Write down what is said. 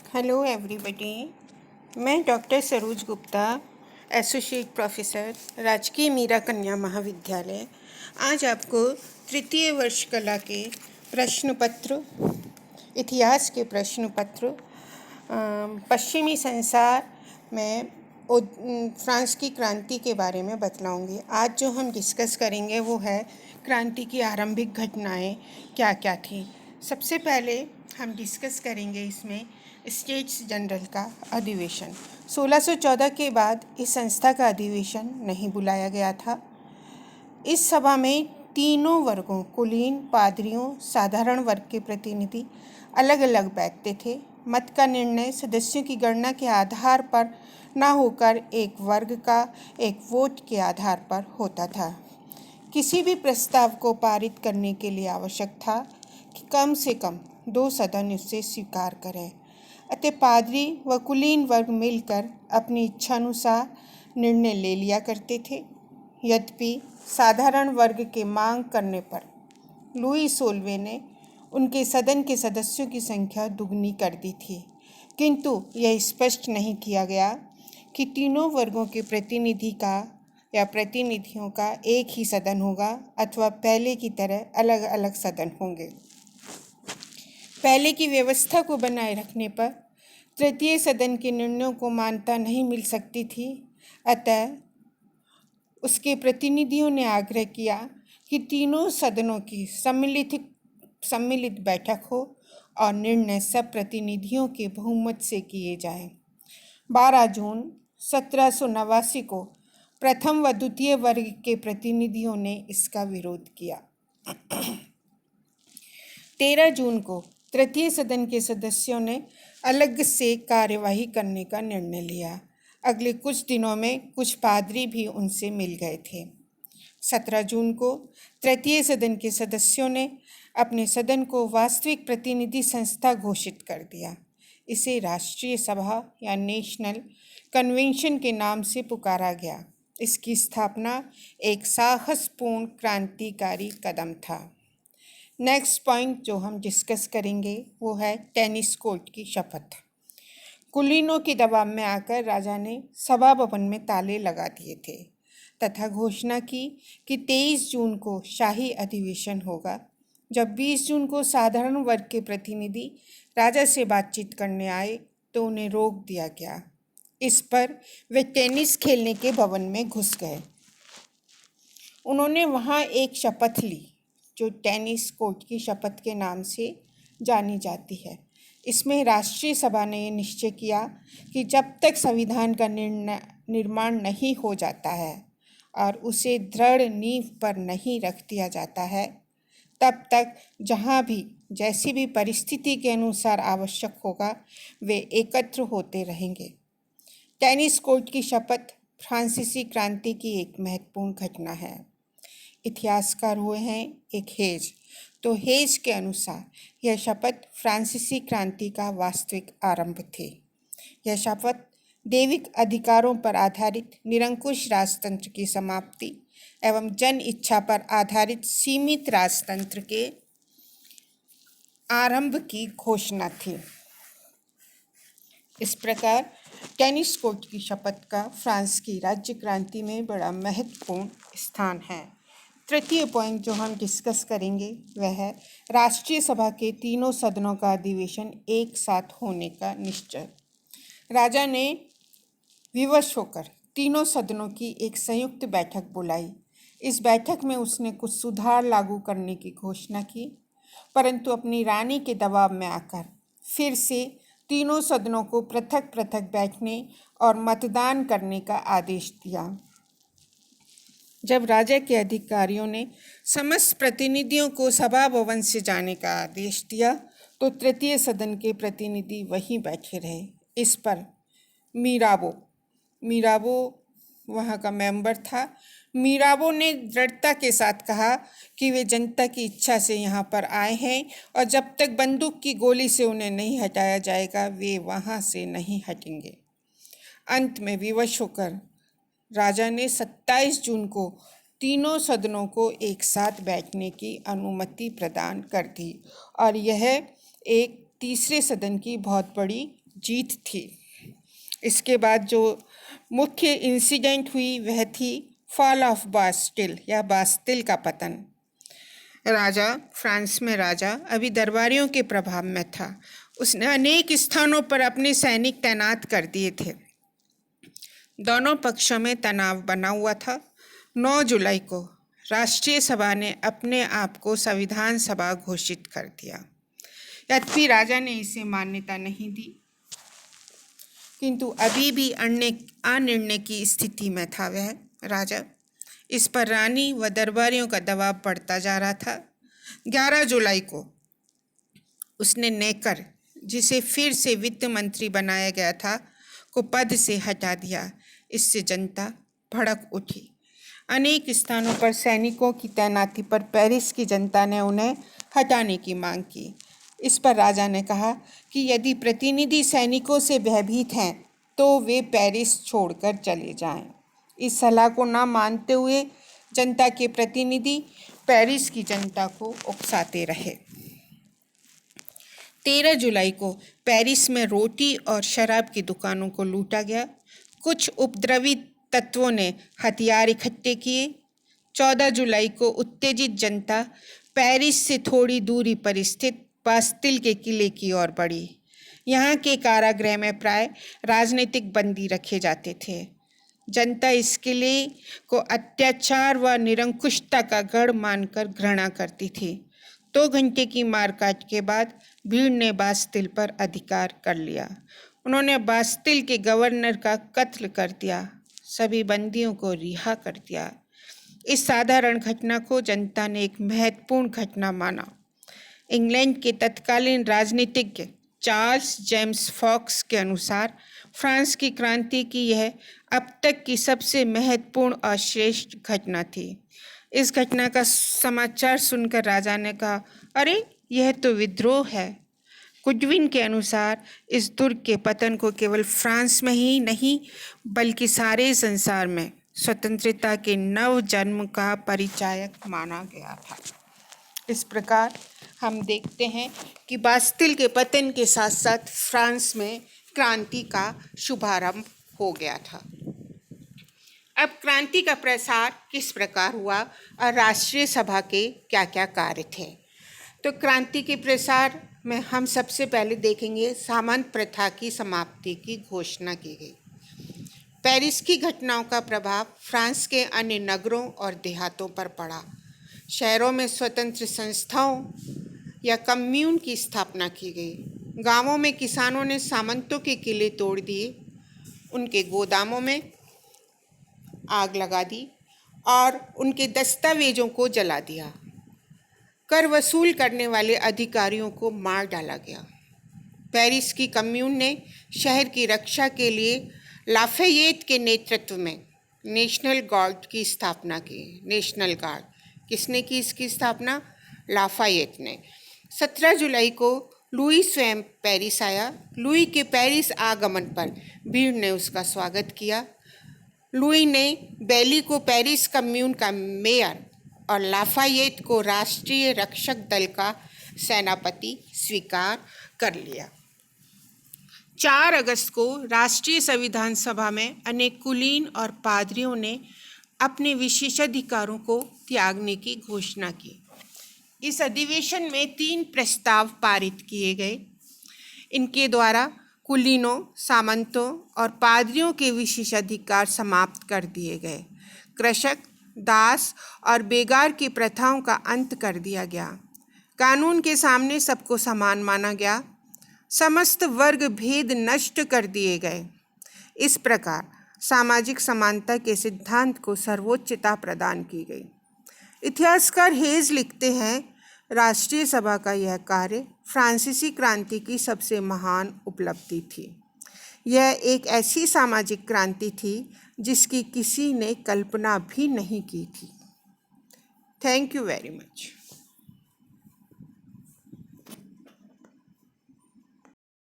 Hello everybody. मैं doctor Saroj Gupta, associate professor, Rajkiya Meera कन्या महाविद्यालय, आज आपको तृतीय वर्ष कला के प्रश्न पत्र, इतिहास के प्रश्न पत्र, पश्चिमी संसार में फ्रांस की क्रांति के बारे में बतलाऊंगी। आज जो हम डिस्कस करेंगे वो है क्रांति की आरंभिक घटनाएं क्या क्या थी। सबसे पहले हम डिस्कस करेंगे इसमें स्टेट्स जनरल का अधिवेशन। 1614 के बाद इस संस्था का अधिवेशन नहीं बुलाया गया था। इस सभा में तीनों वर्गों, कुलीन, पादरियों, साधारण वर्ग के प्रतिनिधि अलग अलग बैठते थे। मत का निर्णय सदस्यों की गणना के आधार पर न होकर एक वर्ग का एक वोट के आधार पर होता था। किसी भी प्रस्ताव को पारित करने के लिए आवश्यक था कि कम से कम 2 सदन उसे स्वीकार करें। अतः पादरी व कुलीन वर्ग मिलकर अपनी इच्छानुसार निर्णय ले लिया करते थे। यद्यपि साधारण वर्ग के मांग करने पर लुई 16वें ने उनके सदन के सदस्यों की संख्या दुगनी कर दी थी, किंतु यह स्पष्ट नहीं किया गया कि तीनों वर्गों के प्रतिनिधियों का एक ही सदन होगा अथवा पहले की तरह अलग अलग सदन होंगे। पहले की व्यवस्था को बनाए रखने पर तृतीय सदन के निर्णयों को मान्यता नहीं मिल सकती थी। अतः उसके प्रतिनिधियों ने आग्रह किया कि तीनों सदनों की सम्मिलित बैठक हो और निर्णय सब प्रतिनिधियों के बहुमत से किए जाएं। 12 जून 1789 को प्रथम व द्वितीय वर्ग के प्रतिनिधियों ने इसका विरोध किया। 13 जून को तृतीय सदन के सदस्यों ने अलग से कार्यवाही करने का निर्णय लिया। अगले कुछ दिनों में कुछ पादरी भी उनसे मिल गए थे। 17 जून को तृतीय सदन के सदस्यों ने अपने सदन को वास्तविक प्रतिनिधि संस्था घोषित कर दिया। इसे राष्ट्रीय सभा या नेशनल कन्वेंशन के नाम से पुकारा गया। इसकी स्थापना एक साहसपूर्ण क्रांतिकारी कदम था। नेक्स्ट पॉइंट जो हम डिस्कस करेंगे वो है टेनिस कोर्ट की शपथ। कुलीनों के दबाव में आकर राजा ने सभा भवन में ताले लगा दिए थे तथा घोषणा की कि 23 जून को शाही अधिवेशन होगा। जब 20 जून को साधारण वर्ग के प्रतिनिधि राजा से बातचीत करने आए तो उन्हें रोक दिया गया। इस पर वे टेनिस खेलने के भवन में घुस गए। उन्होंने वहाँ एक शपथ ली जो टेनिस कोर्ट की शपथ के नाम से जानी जाती है। इसमें राष्ट्रीय सभा ने यह निश्चय किया कि जब तक संविधान का निर्माण नहीं हो जाता है और उसे दृढ़ नींव पर नहीं रख दिया जाता है, तब तक जहाँ भी जैसी भी परिस्थिति के अनुसार आवश्यक होगा वे एकत्र होते रहेंगे। टेनिस कोर्ट की शपथ फ्रांसीसी क्रांति की एक महत्वपूर्ण घटना है। इतिहासकार हुए हैं एक हेज। तो हेज के अनुसार यह शपथ फ्रांसीसी क्रांति का वास्तविक आरंभ थी। यह शपथ दैविक अधिकारों पर आधारित निरंकुश राजतंत्र की समाप्ति एवं जन इच्छा पर आधारित सीमित राजतंत्र के आरंभ की घोषणा थी। इस प्रकार टेनिस कोर्ट की शपथ का फ्रांस की राज्य क्रांति में बड़ा महत्वपूर्ण स्थान है। तृतीय पॉइंट जो हम डिस्कस करेंगे वह है राष्ट्रीय सभा के तीनों सदनों का अधिवेशन एक साथ होने का निश्चय। राजा ने विवश होकर तीनों सदनों की एक संयुक्त बैठक बुलाई। इस बैठक में उसने कुछ सुधार लागू करने की घोषणा की, परंतु अपनी रानी के दबाव में आकर फिर से तीनों सदनों को पृथक पृथक बैठने और मतदान करने का आदेश दिया। जब राजा के अधिकारियों ने समस्त प्रतिनिधियों को सभा भवन से जाने का आदेश दिया तो तृतीय सदन के प्रतिनिधि वहीं बैठे रहे। इस पर मीराबो वहाँ का मेंबर था। मीराबो ने दृढ़ता के साथ कहा कि वे जनता की इच्छा से यहाँ पर आए हैं और जब तक बंदूक की गोली से उन्हें नहीं हटाया जाएगा वे वहाँ से नहीं हटेंगे। अंत में विवश होकर राजा ने 27 जून को तीनों सदनों को एक साथ बैठने की अनुमति प्रदान कर दी और यह एक तीसरे सदन की बहुत बड़ी जीत थी। इसके बाद जो मुख्य इंसिडेंट हुई वह थी फॉल ऑफ बास्टिल या बास्तिल का पतन। राजा, फ्रांस में राजा अभी दरबारियों के प्रभाव में था। उसने अनेक स्थानों पर अपने सैनिक तैनात कर दिए थे। दोनों पक्षों में तनाव बना हुआ था। 9 जुलाई को राष्ट्रीय सभा ने अपने आप को संविधान सभा घोषित कर दिया। यद्यपि राजा ने इसे मान्यता नहीं दी, किंतु अभी भी अनिर्णय की स्थिति में था वह राजा। इस पर रानी व दरबारियों का दबाव बढ़ता जा रहा था। 11 जुलाई को उसने नेकर, जिसे फिर से वित्त मंत्री बनाया गया था, को पद से हटा दिया। इससे जनता भड़क उठी। अनेक स्थानों पर सैनिकों की तैनाती पर पेरिस की जनता ने उन्हें हटाने की मांग की। इस पर राजा ने कहा कि यदि प्रतिनिधि सैनिकों से भयभीत हैं तो वे पेरिस छोड़कर चले जाएं। इस सलाह को न मानते हुए जनता के प्रतिनिधि पेरिस की जनता को उकसाते रहे। 13 जुलाई को पेरिस में रोटी और शराब की दुकानों को लूटा गया। कुछ उपद्रवी तत्वों ने हथियार इकट्ठे किए। 14 जुलाई को उत्तेजित जनता पेरिस से थोड़ी दूरी पर स्थित बास्तिल के किले की ओर बढ़ी। यहाँ के कारागृह में प्राय राजनीतिक बंदी रखे जाते थे। जनता इस किले को अत्याचार व निरंकुशता का गढ़ मानकर घृणा करती थी। 2 घंटे की मारकाट के बाद भीड़ ने बास्तिल पर अधिकार कर लिया। उन्होंने बास्तिल के गवर्नर का कत्ल कर दिया, सभी बंदियों को रिहा कर दिया। इस साधारण घटना को जनता ने एक महत्वपूर्ण घटना माना। इंग्लैंड के तत्कालीन राजनीतिज्ञ चार्ल्स जेम्स फॉक्स के अनुसार फ्रांस की क्रांति की यह अब तक की सबसे महत्वपूर्ण और श्रेष्ठ घटना थी। इस घटना का समाचार सुनकर राजा ने कहा, अरे यह तो विद्रोह है। गुडविन के अनुसार इस दुर्ग के पतन को केवल फ्रांस में ही नहीं बल्कि सारे संसार में स्वतंत्रता के नव जन्म का परिचायक माना गया था। इस प्रकार हम देखते हैं कि बास्तिल के पतन के साथ साथ फ्रांस में क्रांति का शुभारंभ हो गया था। अब क्रांति का प्रसार किस प्रकार हुआ और राष्ट्रीय सभा के क्या क्या कार्य थे। तो क्रांति के प्रसार में हम सबसे पहले देखेंगे सामंत प्रथा की समाप्ति की घोषणा की गई। पेरिस की घटनाओं का प्रभाव फ्रांस के अन्य नगरों और देहातों पर पड़ा। शहरों में स्वतंत्र संस्थाओं या कम्यून की स्थापना की गई। गांवों में किसानों ने सामंतों के किले तोड़ दिए, उनके गोदामों में आग लगा दी और उनके दस्तावेजों को जला दिया। कर वसूल करने वाले अधिकारियों को मार डाला गया। पेरिस की कम्यून ने शहर की रक्षा के लिए लाफेयेट के नेतृत्व में नेशनल गार्ड की स्थापना की। नेशनल गार्ड किसने की इसकी स्थापना? लाफायेट ने। 17 जुलाई को लुई स्वयं पेरिस आया। लुई के पेरिस आगमन पर भीड़ ने उसका स्वागत किया। लुई ने बेली को पेरिस कम्यून का मेयर और लाफायेट को राष्ट्रीय रक्षक दल का सेनापति स्वीकार कर लिया। 4 अगस्त को राष्ट्रीय संविधान सभा में अनेक कुलीन और पादरियों ने अपने विशेषाधिकारों को त्यागने की घोषणा की। इस अधिवेशन में 3 प्रस्ताव पारित किए गए। इनके द्वारा कुलीनों, सामंतों और पादरियों के विशेषाधिकार समाप्त कर दिए गए। कृषक, दास और बेगार की प्रथाओं का अंत कर दिया गया। कानून के सामने सबको समान माना गया। समस्त वर्ग भेद नष्ट कर दिए गए। इस प्रकार सामाजिक समानता के सिद्धांत को सर्वोच्चता प्रदान की गई। इतिहासकार हेज लिखते हैं, राष्ट्रीय सभा का यह कार्य फ्रांसीसी क्रांति की सबसे महान उपलब्धि थी। यह एक ऐसी सामाजिक क्रांति थी जिसकी किसी ने कल्पना भी नहीं की थी। Thank you very much.